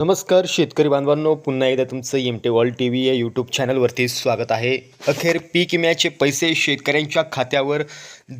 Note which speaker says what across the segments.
Speaker 1: नमस्कार शेतकरी बांधवांनो, पुन्हा एकदा तुमचं एमटे वर्ल्ड टीव्ही या यूट्यूब चॅनलवरती स्वागत आहे. अखेर पीक विम्याचे पैसे शेतकऱ्यांच्या खात्यावर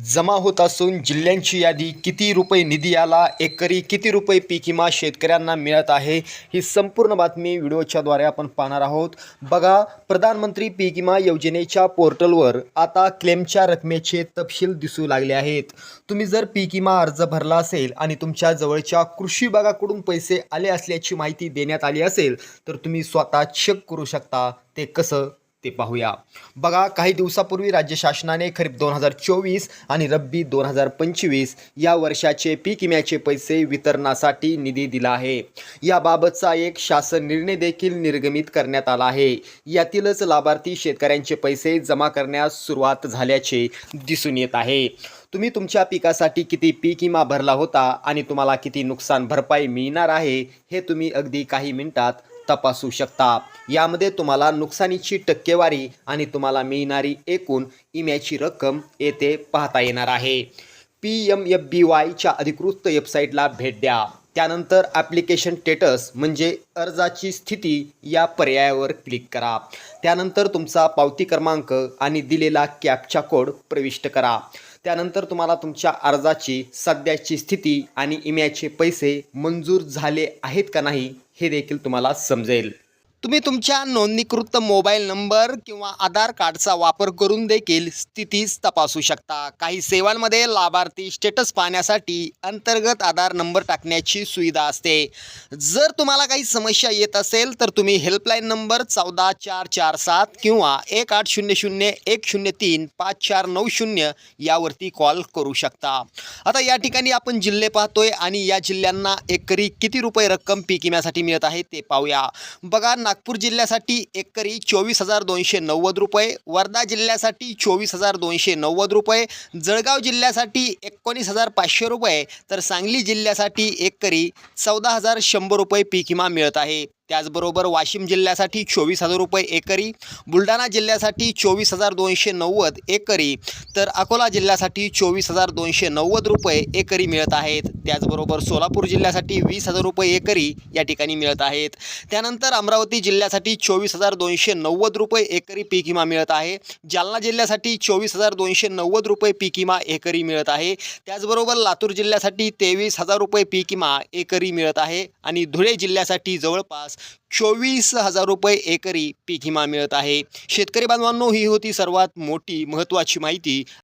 Speaker 1: जमा होत असून जिल्ह्यांची यादी, किती रुपये निधी आला, एकरी किती रुपये पीक विमा शेतकऱ्यांना मिळत आहे, ही संपूर्ण बातमी व्हिडिओच्याद्वारे आपण पाहणार आहोत. बघा, प्रधानमंत्री पीक विमा योजनेच्या पोर्टलवर आता क्लेमच्या रकमेचे तपशील दिसू लागले आहेत. तुम्ही जर पीक विमा अर्ज भरला असेल आणि तुमच्या जवळच्या कृषी विभागाकडून पैसे आले असल्याची माहिती देण्यात आली असेल तर तुम्ही स्वतः चेक करू शकता. ते कसं ते पाहूया. बघा, काही दिवसापूर्वी राज्य शासनाने खरीप 2024 आणि रब्बी 2025 या वर्षाचे पीक विम्याचे पैसे वितरणासाठी निधी दिला आहे. याबाबतचा एक शासन निर्णय देखील निर्गमित करण्यात आला आहे. यातीलच लाभार्थी शेतकऱ्यांचे पैसे जमा करण्यास सुरुवात झाल्याचे दिसून येत आहे. तुम्ही तुमच्या पिकासाठी किती पीक विमा भरला होता आणि तुम्हाला किती नुकसान भरपाई मिळणार आहे हे तुम्ही अगदी काही मिनिटात तपासू शकता. यामध्ये तुम्हाला नुकसानीची टक्केवारी आणि तुम्हाला मिळणारी एकूण विम्याची रक्कम येथे पाहता येणार आहे. PMFBYच्या अधिकृत वेबसाईटला भेट द्या. त्यानंतर ॲप्लिकेशन स्टेटस म्हणजे अर्जाची स्थिती या पर्यायावर क्लिक करा. त्यानंतर तुमचा पावती क्रमांक आणि दिलेला कॅप्चा कोड प्रविष्ट करा. त्यानंतर तुम्हाला तुमच्या अर्जाची सध्याची स्थिती आणि विम्याचे पैसे मंजूर झाले आहेत का नाही हे देखील तुम्हाला समजेल. तुम्ही तुमच्या नोंदणीकृत मोबाईल नंबर किंवा आधार कार्डचा वापर करून देखील स्थिती तपासू शकता. काही सेवांमध्ये लाभार्थी स्टेटस पाहण्यासाठी अंतर्गत आधार नंबर टाकण्याची सुविधा असते. जर तुम्हाला काही समस्या येत असेल तर तुम्ही हेल्पलाईन नंबर 14447 किंवा 1800-103-5490 यावरती कॉल करू शकता. आता या ठिकाणी आपण जिल्हे पाहतोय आणि या जिल्ह्यांना एकरी किती रुपये रक्कम पीक विम्यासाठी मिळत आहे ते पाहूया. बघा, नागपूर जिल्ह्यासाठी एकरी 24,290 रुपये, वर्धा जिल्ह्यासाठी 24,290 रुपये, जळगाव जिल्ह्यासाठी 19,500 रुपये, तर सांगली जिल्ह्यासाठी एकरी 14,100 रुपये पीक विमा मिळत आहे. त्याचबरोबर वाशिम जिल्ह्यासाठी 24,000 रुपये एकरी, बुलढाणा जिल्ह्यासाठी 24,290 एकरी, तर अकोला जिल्ह्यासाठी 24,290 रुपये एकरी मिळत आहेत. त्याचबरोबर सोलापूर जिल्ह्यासाठी 20,000 रुपये एकरी या ठिकाणी मिळत आहेत. त्यानंतर अमरावती जिल्ह्यासाठी 24,290 रुपये एकरी पीक विमा मिळत आहे. जालना जिल्ह्यासाठी 24,290 रुपये पीक विमा एकरी मिळत आहे. त्याचबरोबर लातूर जिल्ह्यासाठी 23,000 रुपये पीक विमा एकरी मिळत आहे आणि धुळे जिल्ह्यासाठी जवळपास 24,000 रुपये एकरी पीक विमा मिळत आहे. शेतकरी बांधवांनो, ही होती सर्वात मोठी महत्त्वाची माहिती.